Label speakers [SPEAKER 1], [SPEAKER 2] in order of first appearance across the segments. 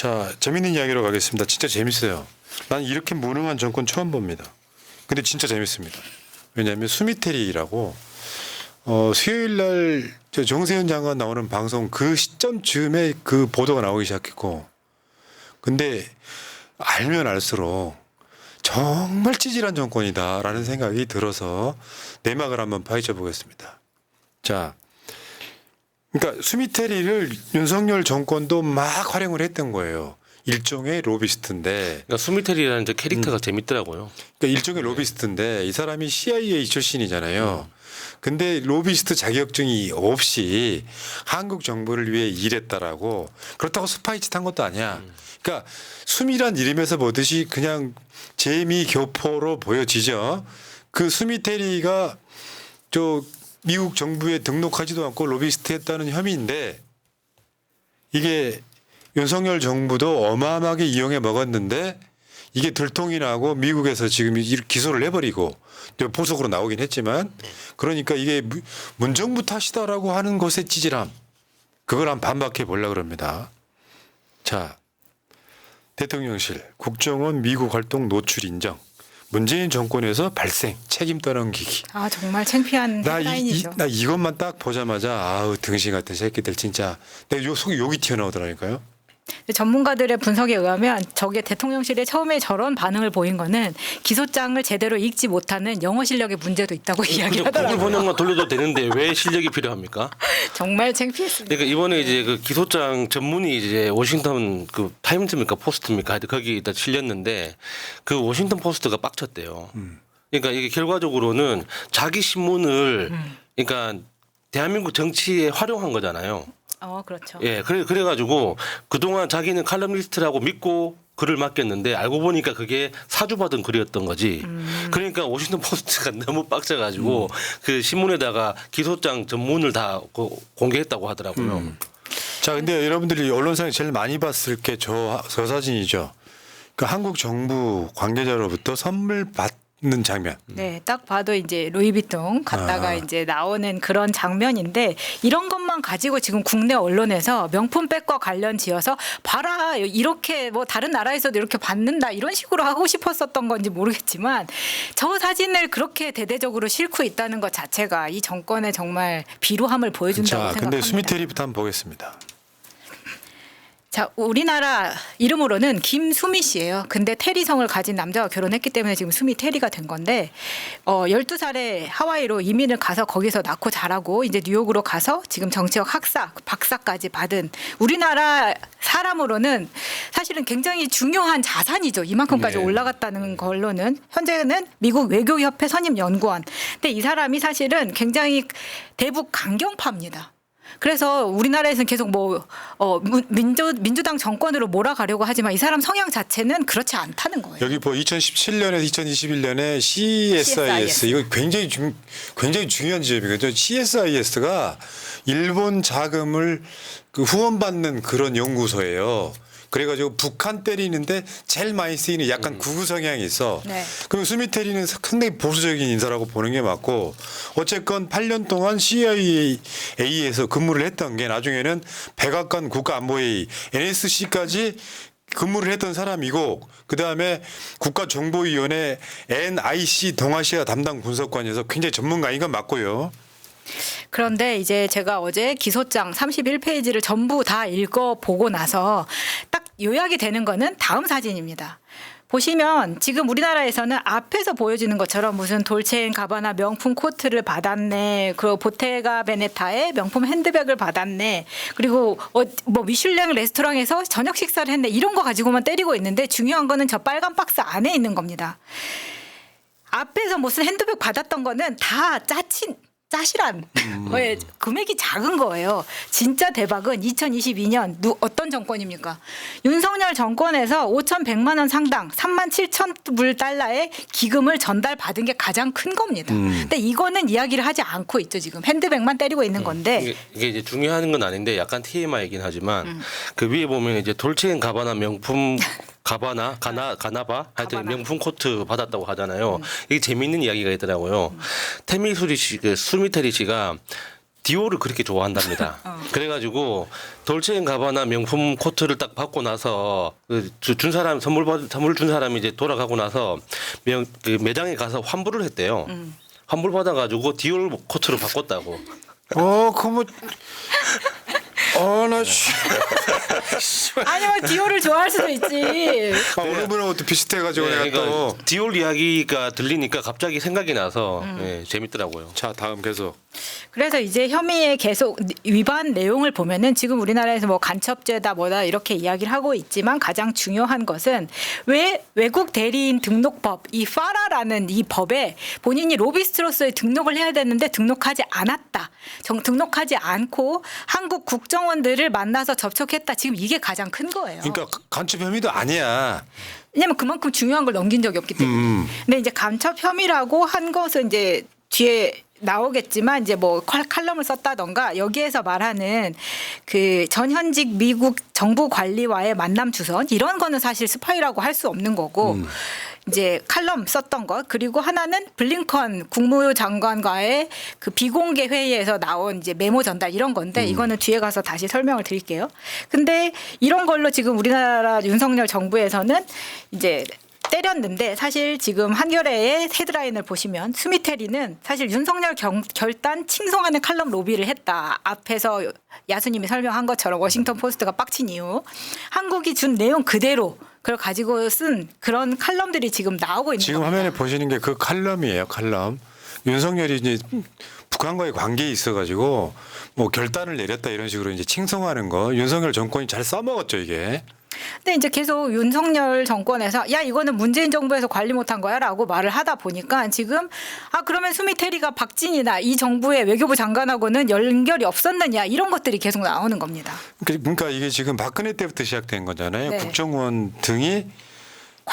[SPEAKER 1] 자, 재밌는 이야기로 가겠습니다. 진짜 재밌어요. 난 이렇게 무능한 정권 처음 봅니다. 근데 진짜 재밌습니다. 왜냐하면 수미테리라고 수요일 날 정세현 장관 나오는 방송 그 시점쯤에 그 보도가 나오기 시작했고, 근데 알면 알수록 정말 찌질한 정권이다라는 생각이 들어서 내막을 한번 파헤쳐 보겠습니다. 자, 그러니까 수미테리를 윤석열 정권도 막 활용을 했던 거예요. 일종의 로비스트인데.
[SPEAKER 2] 그러니까 수미테리라는 저 캐릭터가 재밌더라고요.
[SPEAKER 1] 그러니까 일종의 로비스트인데 이 사람이 CIA 출신이잖아요. 근데 로비스트 자격증이 없이 한국 정부를 위해 일했다라고, 그렇다고 스파이짓 한 것도 아니야. 그러니까 수미란 이름에서 보듯이 그냥 재미 교포로 보여지죠. 그 수미테리가 저 미국 정부에 등록하지도 않고 로비스트 했다는 혐의인데, 이게 윤석열 정부도 어마어마하게 이용해 먹었는데 이게 들통이 나고 미국에서 지금 기소를 해버리고 포석으로 나오긴 했지만, 그러니까 이게 문정부 탓이다라고 하는 것의 찌질함, 그걸 한번 반박해 보려고 그럽니다. 자, 대통령실 국정원 미국 활동 노출 인정, 문재인 정권에서 발생 책임 떠넘기기.
[SPEAKER 3] 아 정말 창피한 헤드라인이죠.
[SPEAKER 1] 나 이것만 딱 보자마자 아우 등신 같은 새끼들 진짜 내 속에 욕이 튀어나오더라니까요.
[SPEAKER 3] 전문가들의 분석에 의하면 저게 대통령실에 처음에 저런 반응을 보인 거는 기소장을 제대로 읽지 못하는 영어 실력의 문제도 있다고
[SPEAKER 2] 구글
[SPEAKER 3] 이야기하더라고요.
[SPEAKER 2] 번역만 돌려도 되는데 왜 실력이 필요합니까?
[SPEAKER 3] 정말 창피했습니다.
[SPEAKER 2] 그러니까 이번에 이제 그 기소장 전문이 이제 워싱턴 그 타임즈입니까 포스트입니까 하여튼 거기다 실렸는데 그 워싱턴 포스트가 빡쳤대요. 그러니까 이게 결과적으로는 자기 신문을 그러니까 대한민국 정치에 활용한 거잖아요.
[SPEAKER 3] 그렇죠.
[SPEAKER 2] 예, 그래가지고 그동안 자기는 칼럼니스트라고 믿고 글을 맡겼는데 알고 보니까 그게 사주받은 글이었던 거지. 그러니까 워싱턴 포스트가 너무 빡쳐가지고 그 신문에다가 기소장 전문을 다 공개했다고 하더라고요.
[SPEAKER 1] 자, 근데 여러분들이 언론상에 제일 많이 봤을 게 저 사진이죠. 그 한국 정부 관계자로부터 선물 받는 장면.
[SPEAKER 3] 네, 딱 봐도 이제 루이비통 갔다가 이제 나오는 그런 장면인데, 이런 것만 가지고 지금 국내 언론에서 명품백과 관련 지어서 봐라 이렇게 뭐 다른 나라에서도 이렇게 받는다 이런 식으로 하고 싶었었던 건지 모르겠지만, 저 사진을 그렇게 대대적으로 싣고 있다는 것 자체가 이 정권의 정말 비루함을 보여준다고
[SPEAKER 1] 자,
[SPEAKER 3] 생각합니다.
[SPEAKER 1] 근데 수미테리부터 한번 보겠습니다.
[SPEAKER 3] 자, 우리나라 이름으로는 김수미 씨예요. 근데 테리성을 가진 남자와 결혼했기 때문에 지금 수미 테리가 된 건데, 12살에 하와이로 이민을 가서 거기서 낳고 자라고 이제 뉴욕으로 가서 지금 정치학 박사까지 받은 우리나라 사람으로는 사실은 굉장히 중요한 자산이죠. 이만큼까지
[SPEAKER 1] 네.
[SPEAKER 3] 올라갔다는 걸로는. 현재는 미국 외교협회 선임 연구원. 근데 이 사람이 사실은 굉장히 대북 강경파입니다. 그래서 우리나라에서는 계속 민주당 정권으로 몰아가려고 하지만 이 사람 성향 자체는 그렇지 않다는 거예요.
[SPEAKER 1] 여기 2017년에서 2021년에 CSIS 이거 굉장히 중요한 지점이거든요. CSIS가 일본 자금을 후원받는 그런 연구소예요. 그래가지고 북한 때리는데 제일 많이 쓰이는 약간 극우 성향이 있어.
[SPEAKER 3] 네.
[SPEAKER 1] 그럼 수미테리는 상당히 보수적인 인사라고 보는 게 맞고, 어쨌건 8년 동안 CIA에서 근무를 했던 게 나중에는 백악관 국가안보회의 NSC까지 근무를 했던 사람이고, 그다음에 국가정보위원회 NIC 동아시아 담당 분석관에서 굉장히 전문가인 건 맞고요.
[SPEAKER 3] 그런데 이제 제가 어제 기소장 31페이지를 전부 다 읽어보고 나서 딱 요약이 되는 거는 다음 사진입니다. 보시면 지금 우리나라에서는 앞에서 보여지는 것처럼 무슨 돌체앤가바나 명품 코트를 받았네, 그 보테가 베네타의 명품 핸드백을 받았네, 그리고 뭐 미슐랭 레스토랑에서 저녁 식사를 했네, 이런 거 가지고만 때리고 있는데, 중요한 거는 저 빨간 박스 안에 있는 겁니다. 앞에서 무슨 핸드백 받았던 거는 다 짜실한 거에 금액이 작은 거예요. 진짜 대박은 2022년 어떤 정권입니까? 윤석열 정권에서 5,100만 원 상당 37,000불 달러의 기금을 전달받은 게 가장 큰 겁니다. 근데 이거는 이야기를 하지 않고 있죠. 지금 핸드백만 때리고 있는 건데.
[SPEAKER 2] 이게 이제 중요한 건 아닌데 약간 TMI이긴 하지만 그 위에 보면 이제 돌체앤가바나 명품 가나바 하여튼 명품 코트 받았다고 하잖아요. 이게 재미있는 이야기가 있더라고요. 수미테리 씨가 디올을 그렇게 좋아한답니다. 그래가지고 돌체앤가바나 명품 코트를 딱 받고 나서 준 사람 선물 준 사람이 이제 돌아가고 나서 그 매장에 가서 환불을 했대요. 환불 받아가지고 디올 코트로 바꿨다고.
[SPEAKER 1] 그뭐 나
[SPEAKER 3] 아니 뭐 디올을 좋아할 수도 있지.
[SPEAKER 1] 어느 분하고 또 비슷해가지고
[SPEAKER 2] 네,
[SPEAKER 1] 내가 또.
[SPEAKER 2] 디올 이야기가 들리니까 갑자기 생각이 나서 예, 재밌더라고요.
[SPEAKER 1] 자 다음 계속.
[SPEAKER 3] 그래서 이제 혐의의 계속 위반 내용을 보면은 지금 우리나라에서 뭐 간첩죄다 뭐다 이렇게 이야기를 하고 있지만 가장 중요한 것은 왜 외국 대리인 등록법 이 파라라는 이 법에 본인이 로비스트로서의 등록을 해야 되는데 등록하지 않았다. 등록하지 않고 한국 국정원들을 만나서 접촉했다. 지금 이게 가장 큰 거예요.
[SPEAKER 1] 그러니까 간첩 혐의도 아니야.
[SPEAKER 3] 왜냐면 그만큼 중요한 걸 넘긴 적이 없기 때문에. 근데 이제 간첩 혐의라고 한 것은 이제 뒤에 나오겠지만 이제 뭐 칼럼을 썼다던가 여기에서 말하는 그 전현직 미국 정부 관리와의 만남 주선 이런 거는 사실 스파이라고 할 수 없는 거고 이제 칼럼 썼던 것 그리고 하나는 블링컨 국무장관과의 그 비공개 회의에서 나온 이제 메모 전달 이런 건데 이거는 뒤에 가서 다시 설명을 드릴게요. 근데 이런 걸로 지금 우리나라 윤석열 정부에서는 이제 때렸는데 사실 지금 한겨레의 헤드라인을 보시면 수미테리는 사실 윤석열 결단 칭송하는 칼럼 로비를 했다. 앞에서 야수님이 설명한 것처럼 워싱턴 포스트가 빡친 이유 한국이 준 내용 그대로 그걸 가지고 쓴 그런 칼럼들이 지금 나오고 있는
[SPEAKER 1] 지금
[SPEAKER 3] 겁니다.
[SPEAKER 1] 화면에 보시는 게 그 칼럼이에요. 칼럼. 윤석열이 이제 북한과의 관계에 있어가지고 뭐 결단을 내렸다 이런 식으로 이제 칭송하는 거 윤석열 정권이 잘 써먹었죠 이게.
[SPEAKER 3] 근데 이제 계속 윤석열 정권에서 야 이거는 문재인 정부에서 관리 못한 거야라고 말을 하다 보니까 지금 그러면 수미테리가 박진이나 이 정부의 외교부 장관하고는 연결이 없었느냐 이런 것들이 계속 나오는 겁니다.
[SPEAKER 1] 그러니까 이게 지금 박근혜 때부터 시작된 거잖아요.
[SPEAKER 3] 네.
[SPEAKER 1] 국정원 등이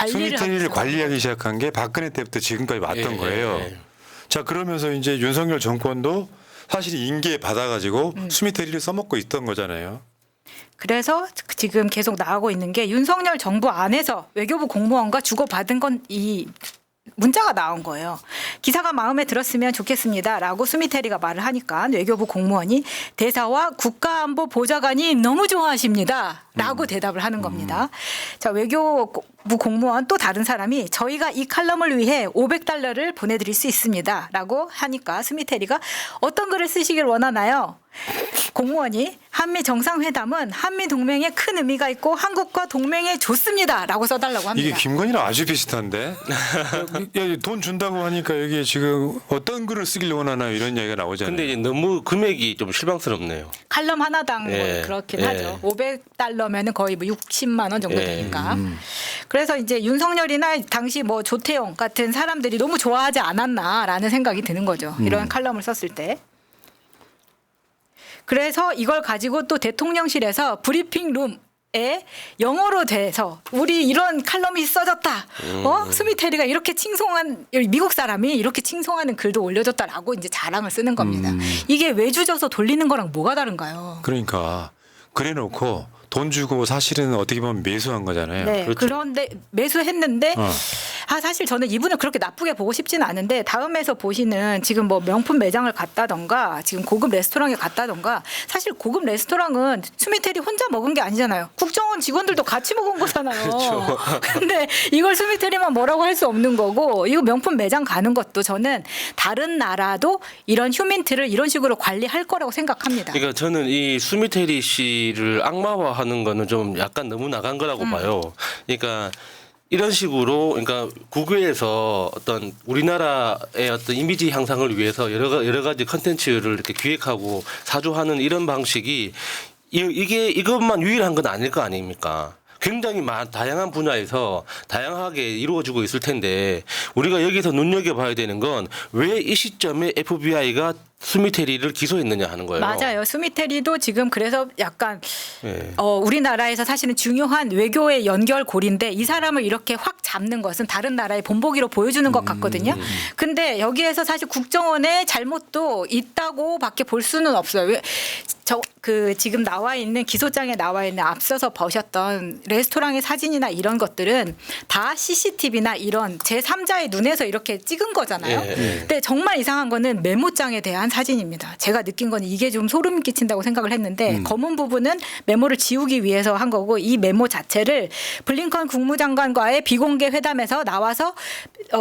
[SPEAKER 1] 수미테리를 관리하기 시작한 게 박근혜 때부터 지금까지 왔던
[SPEAKER 2] 예,
[SPEAKER 1] 거예요.
[SPEAKER 2] 예.
[SPEAKER 1] 자 그러면서 이제 윤석열 정권도 사실 인기에 받아가지고 수미테리를 써먹고 있던 거잖아요.
[SPEAKER 3] 그래서 지금 계속 나오고 있는 게 윤석열 정부 안에서 외교부 공무원과 주고받은 건 이 문자가 나온 거예요. 기사가 마음에 들었으면 좋겠습니다라고 수미테리가 말을 하니까 외교부 공무원이 대사와 국가안보 보좌관이 너무 좋아하십니다라고 대답을 하는 겁니다. 자 외교부 공무원 또 다른 사람이 저희가 이 칼럼을 위해 $500를 보내드릴 수 있습니다라고 하니까 수미테리가 어떤 글을 쓰시길 원하나요? 공무원이 한미 정상회담은 한미 동맹에 큰 의미가 있고 한국과 동맹에 좋습니다라고 써달라고 합니다.
[SPEAKER 1] 이게 김건희랑 아주 비슷한데 야, 돈 준다고 하니까 여기 지금 어떤 글을 쓰길 원하나 이런 얘기가 나오잖아요.
[SPEAKER 2] 근데 이제 너무 금액이 좀 실망스럽네요.
[SPEAKER 3] 칼럼 하나당 뭐
[SPEAKER 2] 예.
[SPEAKER 3] 그렇긴
[SPEAKER 2] 예.
[SPEAKER 3] 하죠. $500면은 거의 뭐 60만 원 정도
[SPEAKER 2] 예.
[SPEAKER 3] 되니까. 그래서 이제 윤석열이나 당시 뭐 조태용 같은 사람들이 너무 좋아하지 않았나라는 생각이 드는 거죠. 이런 칼럼을 썼을 때. 그래서 이걸 가지고 또 대통령실에서 브리핑 룸에 영어로 돼서 우리 이런 칼럼이 써졌다. 수미테리가 이렇게 칭송한 미국 사람이 이렇게 칭송하는 글도 올려줬다라고 이제 자랑을 쓰는 겁니다. 이게 외주져서 돌리는 거랑 뭐가 다른가요?
[SPEAKER 1] 그러니까 그래놓고 돈 주고 사실은 어떻게 보면 매수한 거잖아요.
[SPEAKER 3] 네.
[SPEAKER 2] 그렇죠.
[SPEAKER 3] 그런데 매수했는데
[SPEAKER 1] 어.
[SPEAKER 3] 사실 저는 이분을 그렇게 나쁘게 보고 싶지는 않은데 다음에서 보시는 지금 뭐 명품 매장을 갔다던가 지금 고급 레스토랑에 갔다던가 사실 고급 레스토랑은 수미테리 혼자 먹은 게 아니잖아요. 국정원 직원들도 같이 먹은 거잖아요.
[SPEAKER 2] 그렇죠.
[SPEAKER 3] 근데 이걸 수미테리만 뭐라고 할 수 없는 거고 이거 명품 매장 가는 것도 저는 다른 나라도 이런 휴민트를 이런 식으로 관리할 거라고 생각합니다.
[SPEAKER 2] 그러니까 저는 이 수미테리 씨를 악마화하는 거는 좀 약간 너무 나간 거라고 봐요. 그러니까 이런 식으로 그러니까 국외에서 어떤 우리나라의 어떤 이미지 향상을 위해서 여러 가지 컨텐츠를 이렇게 기획하고 사주하는 이런 방식이 이게 이것만 유일한 건 아닐 거 아닙니까? 굉장히 다양한 분야에서 다양하게 이루어지고 있을 텐데 우리가 여기서 눈여겨봐야 되는 건 왜 이 시점에 FBI가 수미테리를 기소했느냐 하는 거예요.
[SPEAKER 3] 맞아요. 수미테리도 지금 그래서 약간
[SPEAKER 2] 예.
[SPEAKER 3] 우리나라에서 사실은 중요한 외교의 연결고리인데 이 사람을 이렇게 확 잡는 것은 다른 나라의 본보기로 보여주는 것 같거든요. 근데 여기에서 사실 국정원의 잘못도 있다고밖에 볼 수는 없어요. 왜 지금 나와 있는 기소장에 나와 있는 앞서서 보셨던 레스토랑의 사진이나 이런 것들은 다 CCTV나 이런 제3자의 눈에서 이렇게 찍은 거잖아요.
[SPEAKER 2] 예.
[SPEAKER 3] 근데 정말 이상한 거는 메모장에 대한 중요한 사진입니다. 제가 느낀 건 이게 좀 소름 끼친다고 생각을 했는데 검은 부분은 메모를 지우기 위해서 한 거고 이 메모 자체를 블링컨 국무장관과의 비공개 회담에서 나와서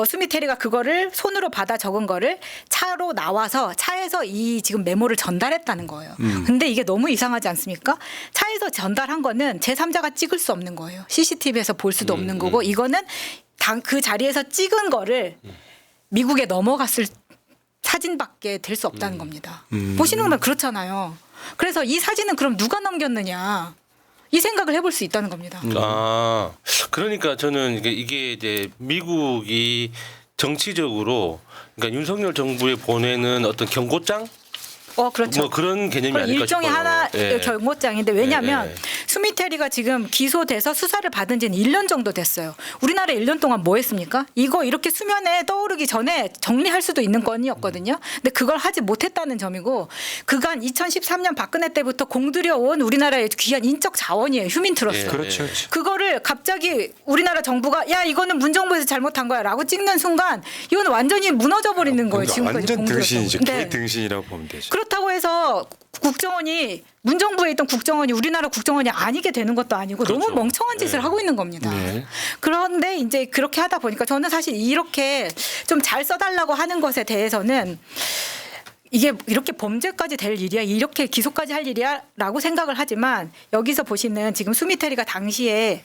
[SPEAKER 3] 스미테리가 그거를 손으로 받아 적은 거를 차로 나와서 차에서 이 지금 메모를 전달했다는 거예요. 근데 이게 너무 이상하지 않습니까? 차에서 전달한 거는 제3자가 찍을 수 없는 거예요. CCTV에서 볼 수도 없는 거고 이거는 그 자리에서 찍은 거를 미국에 넘어갔을 사진밖에 될 수 없다는 겁니다. 보시는 거면 그렇잖아요. 그래서 이 사진은 그럼 누가 넘겼느냐 이 생각을 해볼 수 있다는 겁니다.
[SPEAKER 2] 아, 그러니까 저는 이게 이제 미국이 정치적으로 그러니까 윤석열 정부에 보내는 어떤 경고장
[SPEAKER 3] 그렇죠.
[SPEAKER 2] 뭐 그런 개념이
[SPEAKER 3] 그건
[SPEAKER 2] 아닐까
[SPEAKER 3] 일종의
[SPEAKER 2] 싶어요.
[SPEAKER 3] 하나
[SPEAKER 2] 예.
[SPEAKER 3] 경고장인데 왜냐하면
[SPEAKER 2] 예.
[SPEAKER 3] 스미테리가 지금 기소돼서 수사를 받은 지는 1년 정도 됐어요. 우리나라 1년 동안 뭐 했습니까? 이거 이렇게 수면에 떠오르기 전에 정리할 수도 있는 건이었거든요. 근데 그걸 하지 못했다는 점이고 그간 2013년 박근혜 때부터 공들여온 우리나라의 귀한 인적 자원이에요. 휴민트러스트.
[SPEAKER 2] 예.
[SPEAKER 1] 그렇죠. 그렇죠.
[SPEAKER 3] 그거를 갑자기 우리나라 정부가 야 이거는 문정부에서 잘못한 거야라고 찍는 순간 이건 완전히 무너져 버리는 거예요. 지금까지
[SPEAKER 1] 완전
[SPEAKER 3] 공들였던
[SPEAKER 1] 등신이죠.
[SPEAKER 3] 거.
[SPEAKER 1] 개 등신이라고 보면 되죠.
[SPEAKER 3] 그렇다고 해서 국정원이 문정부에 있던 국정원이 우리나라 국정원이 아니게 되는 것도 아니고
[SPEAKER 2] 그렇죠.
[SPEAKER 3] 너무 멍청한 짓을
[SPEAKER 2] 네.
[SPEAKER 3] 하고 있는 겁니다.
[SPEAKER 2] 네.
[SPEAKER 3] 그런데 이제 그렇게 하다 보니까 저는 사실 이렇게 좀 잘 써달라고 하는 것에 대해서는 이게 이렇게 범죄까지 될 일이야, 이렇게 기소까지 할 일이야라고 생각을 하지만 여기서 보시는 지금 수미테리가 당시에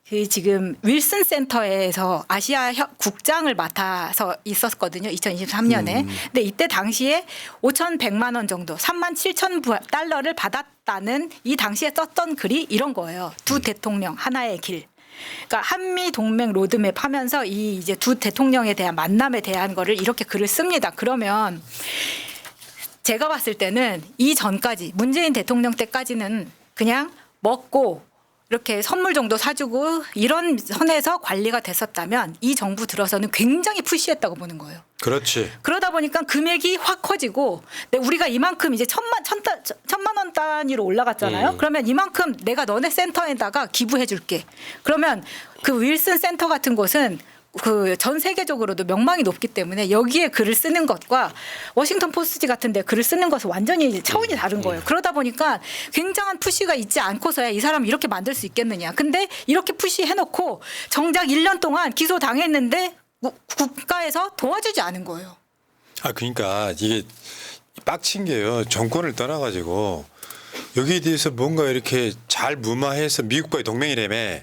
[SPEAKER 3] 그 지금 윌슨 센터에서 아시아 국장을 맡아서 있었거든요. 2023년에. 근데 이때 당시에 5,100만 원 정도, 37,000달러를 받았다는 이 당시에 썼던 글이 이런 거예요. 두 대통령 하나의 길. 그러니까 한미 동맹 로드맵 하면서 이 이제 두 대통령에 대한 만남에 대한 거를 이렇게 글을 씁니다. 그러면 제가 봤을 때는 이 전까지 문재인 대통령 때까지는 그냥 먹고 이렇게 선물 정도 사주고 이런 선에서 관리가 됐었다면 이 정부 들어서는 굉장히 푸시했다고 보는 거예요.
[SPEAKER 1] 그렇지.
[SPEAKER 3] 그러다 보니까 금액이 확 커지고 근데 우리가 이만큼 이제 천만 원 단위로 올라갔잖아요. 그러면 이만큼 내가 너네 센터에다가 기부해 줄게. 그러면 그 윌슨 센터 같은 곳은 그 전 세계적으로도 명망이 높기 때문에 여기에 글을 쓰는 것과 워싱턴 포스트 같은 데 글을 쓰는 것은 완전히 차원이 다른 거예요. 그러다 보니까 굉장한 푸시가 있지 않고서야 이 사람 이렇게 만들 수 있겠느냐. 근데 이렇게 푸시해 놓고 정작 1년 동안 기소 당했는데 국가에서 도와주지 않은 거예요.
[SPEAKER 1] 그러니까 이게 빡친 게요. 정권을 떠나가지고 여기에 대해서 뭔가 이렇게 잘 무마해서 미국과의 동맹이라며.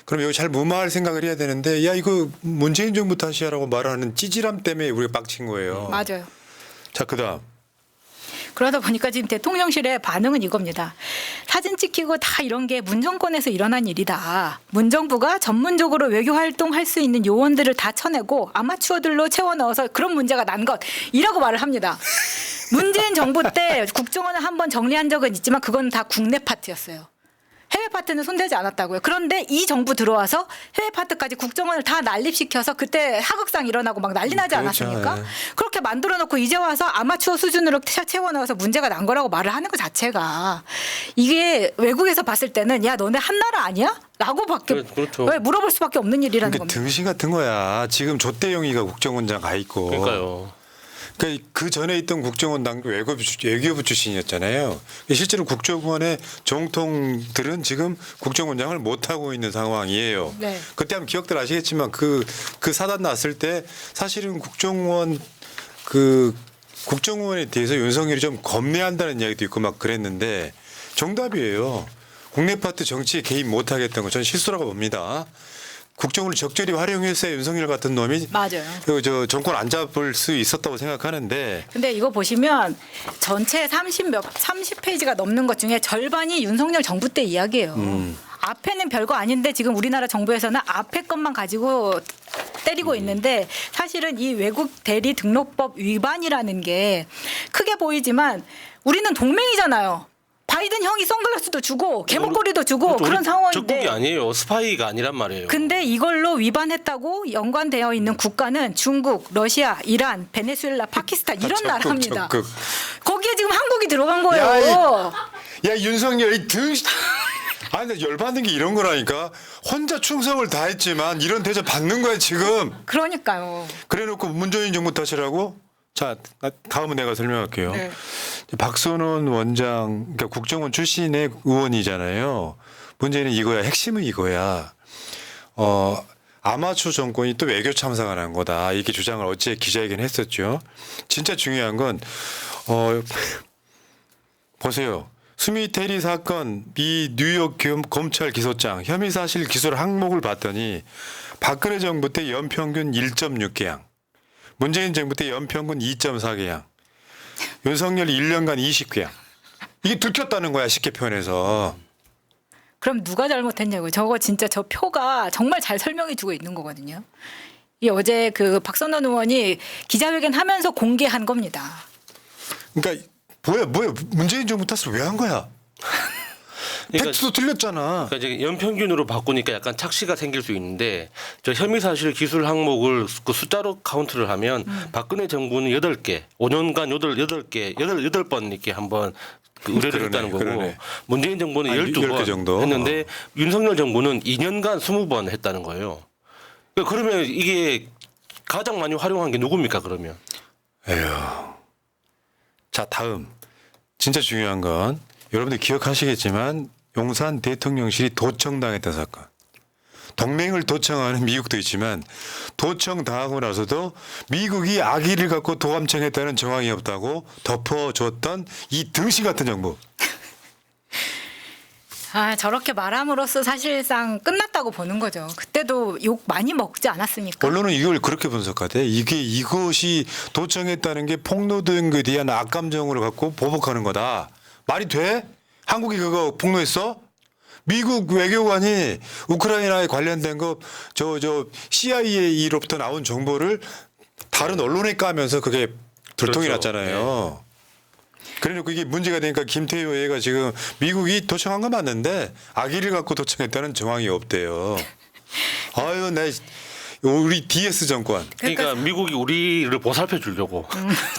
[SPEAKER 1] 그럼 여기 잘 무마할 생각을 해야 되는데 야 이거 문재인 정부 탓이야라고 말하는 찌질함 때문에 우리가 빡친 거예요.
[SPEAKER 3] 맞아요.
[SPEAKER 1] 자 그다음.
[SPEAKER 3] 그러다 보니까 지금 대통령실의 반응은 이겁니다. 사진 찍히고 다 이런 게 문정권에서 일어난 일이다. 문정부가 전문적으로 외교 활동할 수 있는 요원들을 다 쳐내고 아마추어들로 채워 넣어서 그런 문제가 난 것이라고 말을 합니다. 문재인 정부 때 국정원을 한번 정리한 적은 있지만 그건 다 국내 파트였어요. 해외 파트는 손대지 않았다고요. 그런데 이 정부 들어와서 해외 파트까지 국정원을 다 난립시켜서 그때 하극상 일어나고 막 난리 나지
[SPEAKER 1] 그렇죠.
[SPEAKER 3] 않았습니까?
[SPEAKER 1] 예.
[SPEAKER 3] 그렇게 만들어 놓고 이제 와서 아마추어 수준으로 채워 넣어서 문제가 난 거라고 말을 하는 것 자체가 이게 외국에서 봤을 때는 야 너네 한나라 아니야? 라고밖에
[SPEAKER 2] 그렇죠.
[SPEAKER 3] 왜 물어볼 수밖에 없는 일이라는
[SPEAKER 1] 그러니까
[SPEAKER 3] 겁니다.
[SPEAKER 1] 등신 같은 거야. 지금 조태영이가 국정원장 가 있고.
[SPEAKER 2] 그러니까요.
[SPEAKER 1] 그러니까 그 전에 있던 국정원당도 외교부 출신이었잖아요. 실제로 국정원의 정통들은 지금 국정원장을 못 하고 있는 상황이에요.
[SPEAKER 3] 네.
[SPEAKER 1] 그때 한번 기억들 아시겠지만 그 사단 났을 때 사실은 국정원에 대해서 윤석열이 좀 겁내한다는 이야기도 있고 막 그랬는데 정답이에요. 국내 파트 정치에 개입 못 하겠다는 거 저는 실수라고 봅니다. 국정원을 적절히 활용했어야 윤석열 같은 놈이
[SPEAKER 3] 맞아요.
[SPEAKER 1] 저 정권 안 잡을 수 있었다고 생각하는데
[SPEAKER 3] 근데 이거 보시면 전체 30페이지가 넘는 것 중에 절반이 윤석열 정부 때 이야기예요. 앞에는 별거 아닌데 지금 우리나라 정부에서는 앞에 것만 가지고 때리고 있는데 사실은 이 외국 대리 등록법 위반이라는 게 크게 보이지만 우리는 동맹이잖아요. 바이든 형이 선글라스도 주고 개목걸이도 주고
[SPEAKER 2] 그렇죠.
[SPEAKER 3] 그런
[SPEAKER 2] 우리
[SPEAKER 3] 상황인데
[SPEAKER 2] 적국이 아니에요. 스파이가 아니란 말이에요.
[SPEAKER 3] 근데 이걸로 위반했다고 연관되어 있는 국가는 중국, 러시아, 이란, 베네수엘라, 파키스탄 이런
[SPEAKER 1] 적극,
[SPEAKER 3] 나라입니다.
[SPEAKER 1] 적극.
[SPEAKER 3] 거기에 지금 한국이 들어간 거예요.
[SPEAKER 1] 야 윤석열 이 등. 아니 근데 열받는 게 이런 거라니까. 혼자 충성을 다했지만 이런 대접 받는 거야 지금.
[SPEAKER 3] 그러니까요.
[SPEAKER 1] 그래놓고 문재인 정부 탓이라고? 자, 다음은 내가 설명할게요.
[SPEAKER 3] 네.
[SPEAKER 1] 박선원 원장, 그러니까 국정원 출신의 의원이잖아요. 문제는 이거야. 핵심은 이거야. 아마추어 정권이 또 외교 참사가 난 거다. 이렇게 주장을 어제 기자회견 했었죠. 진짜 중요한 건, 보세요. 스미테리 사건 미 뉴욕 검찰 기소장 혐의 사실 기소를 항목을 봤더니 박근혜 정부 때 연평균 1.6개양, 문재인 정부 때 연평균 2.4개양, 윤석열 1년간 20개양. 이게 들켰다는 거야, 쉽게 표현해서.
[SPEAKER 3] 그럼 누가 잘못했냐고요. 저거 진짜 저 표가 정말 잘 설명해 주고 있는 거거든요. 이 어제 그 박선원 의원이 기자회견 하면서 공개한 겁니다.
[SPEAKER 1] 그러니까 뭐야 문재인 정부 탓을 왜 한 거야?
[SPEAKER 2] 그러니까
[SPEAKER 1] 팩트도 틀렸잖아.
[SPEAKER 2] 그러니까 이제 연평균으로 바꾸니까 약간 착시가 생길 수 있는데 저 혐의사실 기술 항목을 그 숫자로 카운트를 하면 박근혜 정부는 8개, 5년간 8번 이렇게 한번 그 의뢰를 했다는 거고
[SPEAKER 1] 그러네.
[SPEAKER 2] 문재인 정부는
[SPEAKER 1] 아,
[SPEAKER 2] 12번
[SPEAKER 1] 10개 정도?
[SPEAKER 2] 했는데 윤석열 정부는 2년간 20번 했다는 거예요. 그러면 이게 가장 많이 활용한 게 누굽니까 그러면?
[SPEAKER 1] 에휴. 자, 다음. 진짜 중요한 건 여러분들 기억하시겠지만 용산 대통령실이 도청당했던 사건. 동맹을 도청하는 미국도 있지만 도청당하고 나서도 미국이 악의를 갖고 도감청했다는 정황이 없다고 덮어줬던 이 등신 같은 정부.
[SPEAKER 3] 아, 저렇게 말함으로써 사실상 끝났다고 보는 거죠. 그때도 욕 많이 먹지 않았습니까?
[SPEAKER 1] 언론은 이걸 그렇게 분석하대. 이것이 도청했다는 게 폭로된 것에 대한 악감정으로 갖고 보복하는 거다. 말이 돼? 한국이 그거 폭로했어? 미국 외교관이 우크라이나에 관련된 거 저 CIA로부터 나온 정보를 다른 언론에 까면서 그게 들통이
[SPEAKER 2] 그렇죠.
[SPEAKER 1] 났잖아요. 그래놓고 이게 문제가 되니까 김태효 얘가 지금 미국이 도청한 건 맞는데 악의를 갖고 도청했다는 정황이 없대요. 아유, 내 우리 DS 정권.
[SPEAKER 2] 그러니까 미국이 우리를 보살펴 주려고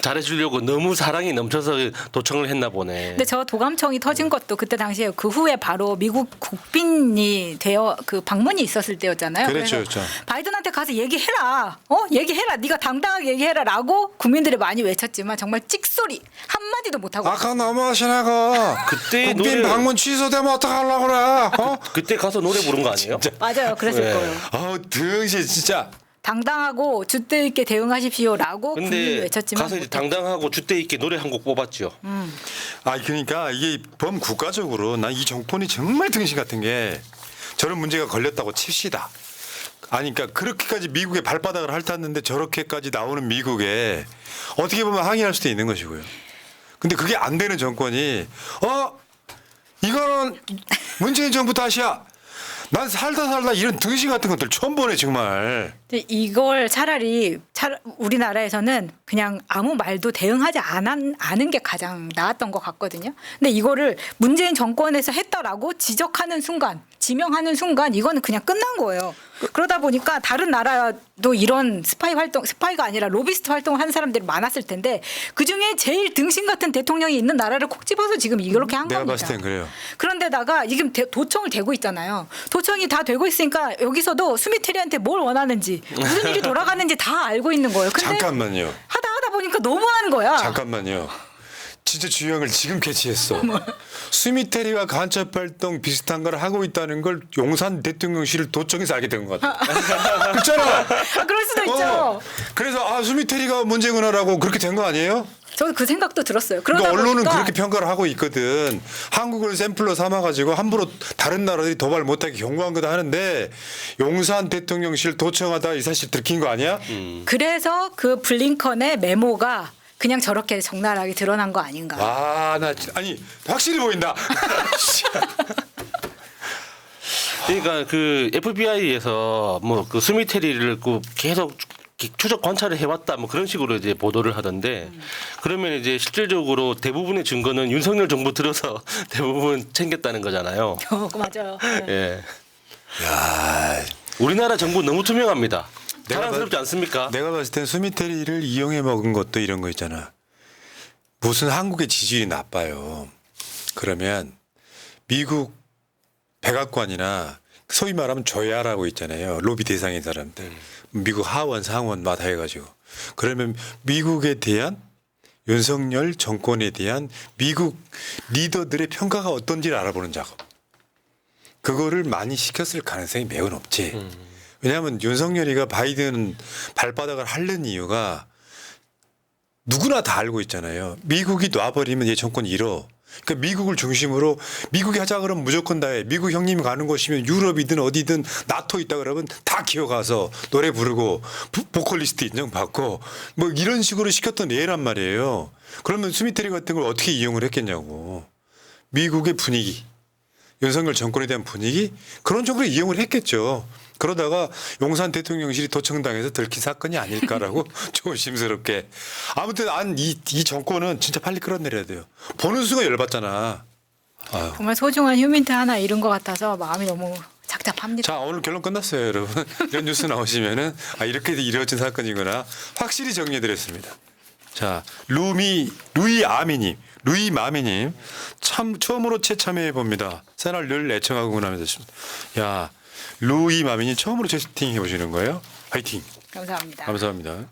[SPEAKER 2] 잘해 주려고 너무 사랑이 넘쳐서 도청을 했나 보네.
[SPEAKER 3] 근데 저 도감청이 터진 것도 그때 당시에 그 후에 바로 미국 국빈이 되어 그 방문이 있었을 때였잖아요.
[SPEAKER 1] 그렇죠,
[SPEAKER 3] 그래서
[SPEAKER 1] 그렇죠.
[SPEAKER 3] 바이든한테 가서 얘기해라. 얘기해라. 네가 당당하게 얘기해라라고 국민들이 많이 외쳤지만 정말 찍소리 한 마디도 못 하고.
[SPEAKER 1] 아까 너무하시나가
[SPEAKER 2] 그때
[SPEAKER 1] 국빈
[SPEAKER 2] 노래-
[SPEAKER 1] 방문 취소되면 어떡하려고 그래?
[SPEAKER 2] 그때 가서 노래 부른 거 아니에요?
[SPEAKER 3] 맞아요. 그랬을
[SPEAKER 2] 네.
[SPEAKER 3] 거예요.
[SPEAKER 1] 아우 등신 진짜.
[SPEAKER 3] 당당하고 줏대 있게 대응하십시오라고 국민이
[SPEAKER 2] 근데
[SPEAKER 3] 외쳤지만
[SPEAKER 2] 가서 이제
[SPEAKER 3] 못했죠.
[SPEAKER 2] 당당하고 줏대 있게 노래 한 곡 뽑았죠.
[SPEAKER 1] 아, 그러니까 이게 범국가적으로 난 이 정권이 정말 등신 같은 게 저런 문제가 걸렸다고 칩시다. 아니, 그러니까 그렇게까지 미국의 발바닥을 핥았는데 저렇게까지 나오는 미국에 어떻게 보면 항의할 수도 있는 것이고요. 근데 그게 안 되는 정권이 이거는 문재인 정부 탓이야. 난 살다 이런 등신 같은 것들 처음 보네 정말.
[SPEAKER 3] 근데 이걸 차라리 우리나라에서는 그냥 아무 말도 대응하지 않은 게 가장 나았던 것 같거든요. 근데 이거를 문재인 정권에서 했다라고 지적하는 순간, 지명하는 순간 이거는 그냥 끝난 거예요. 그러다 보니까 다른 나라도 이런 스파이가 아니라 로비스트 활동을 하는 사람들이 많았을 텐데 그중에 제일 등신 같은 대통령이 있는 나라를 콕 집어서 지금 이렇게 한
[SPEAKER 1] 내가
[SPEAKER 3] 겁니다.
[SPEAKER 1] 봤을 땐 그래요.
[SPEAKER 3] 그런데다가 지금 도청을 되고 있잖아요. 도청이 다 되고 있으니까 여기서도 스미테리한테 뭘 원하는지 무슨 일이 돌아가는지 다 알고 있는 거예요. 근데
[SPEAKER 1] 잠깐만요.
[SPEAKER 3] 하다 보니까 너무하는 거야.
[SPEAKER 1] 잠깐만요. 진짜 중요한 걸 지금 캐치했어. 스미테리와 간첩 활동 비슷한 걸 하고 있다는 걸 용산 대통령실을 도청해서 알게 된 것 같아. 그렇잖아.
[SPEAKER 3] 아, 그럴 수도 있죠.
[SPEAKER 1] 그래서 스미테리가 문제구나라고 그렇게 된 거 아니에요?
[SPEAKER 3] 저도 그 생각도 들었어요. 그러다
[SPEAKER 1] 그러니까 언론은
[SPEAKER 3] 보니까
[SPEAKER 1] 그렇게 평가를 하고 있거든. 한국을 샘플로 삼아가지고 함부로 다른 나라들이 도발 못하게 경고한 거다 하는데 용산 대통령실 도청하다 이 사실 들킨 거 아니야?
[SPEAKER 3] 그래서 그 블링컨의 메모가 그냥 저렇게 적나라하게 드러난 거 아닌가.
[SPEAKER 1] 아니 확실히 보인다.
[SPEAKER 2] 그러니까 그 FBI에서 뭐 그 스미테리를 그 계속 추적 관찰을 해왔다 뭐 그런 식으로 이제 보도를 하던데 그러면 이제 실질적으로 대부분의 증거는 윤석열 정부 들어서 대부분 챙겼다는 거잖아요.
[SPEAKER 3] 맞아요. 네.
[SPEAKER 2] 예.
[SPEAKER 1] 야,
[SPEAKER 2] 우리나라 정부 너무 투명합니다.
[SPEAKER 1] 내가
[SPEAKER 2] 자랑스럽지 않습니까?
[SPEAKER 1] 내가 봤을 땐 스미테리를 이용해 먹은 것도 이런 거 있잖아. 무슨 한국의 지질이 나빠요. 그러면 미국 백악관이나 소위 말하면 조야라고 있잖아요. 로비 대상인 사람들. 미국 하원, 상원 막 해가지고. 그러면 미국에 대한 윤석열 정권에 대한 미국 리더들의 평가가 어떤지를 알아보는 작업. 그거를 많이 시켰을 가능성이 매우 높지. 왜냐하면 윤석열이가 바이든 발바닥을 핥는 이유가 누구나 다 알고 있잖아요. 미국이 놔버리면 얘 정권 잃어. 그러니까 미국을 중심으로 미국이 하자 그러면 무조건 다 해. 미국 형님이 가는 곳이면 유럽이든 어디든 나토 있다 그러면 다 기어가서 노래 부르고 보컬리스트 인정받고 뭐 이런 식으로 시켰던 애란 말이에요. 그러면 스미테리 같은 걸 어떻게 이용을 했겠냐고. 미국의 분위기, 윤석열 정권에 대한 분위기 그런 쪽으로 이용을 했겠죠. 그러다가 용산 대통령실이 도청당해서 들킨 사건이 아닐까라고 조심스럽게. 아무튼 이 정권은 진짜 빨리 끌어내려야 돼요. 보는 수가 열받잖아. 아유.
[SPEAKER 3] 정말 소중한 휴민트 하나 잃은 것 같아서 마음이 너무 착잡합니다.
[SPEAKER 1] 자, 오늘 결론 끝났어요, 여러분. 이런 뉴스 나오시면은 이렇게 이루어진 사건이구나 확실히 정리해드렸습니다. 자, 루이 마미님 처음으로 채참해 봅니다. 채널 늘 애청하고 나면서 야, 루이 마미님 처음으로 채팅해 보시는 거예요? 화이팅.
[SPEAKER 3] 감사합니다.
[SPEAKER 1] 감사합니다.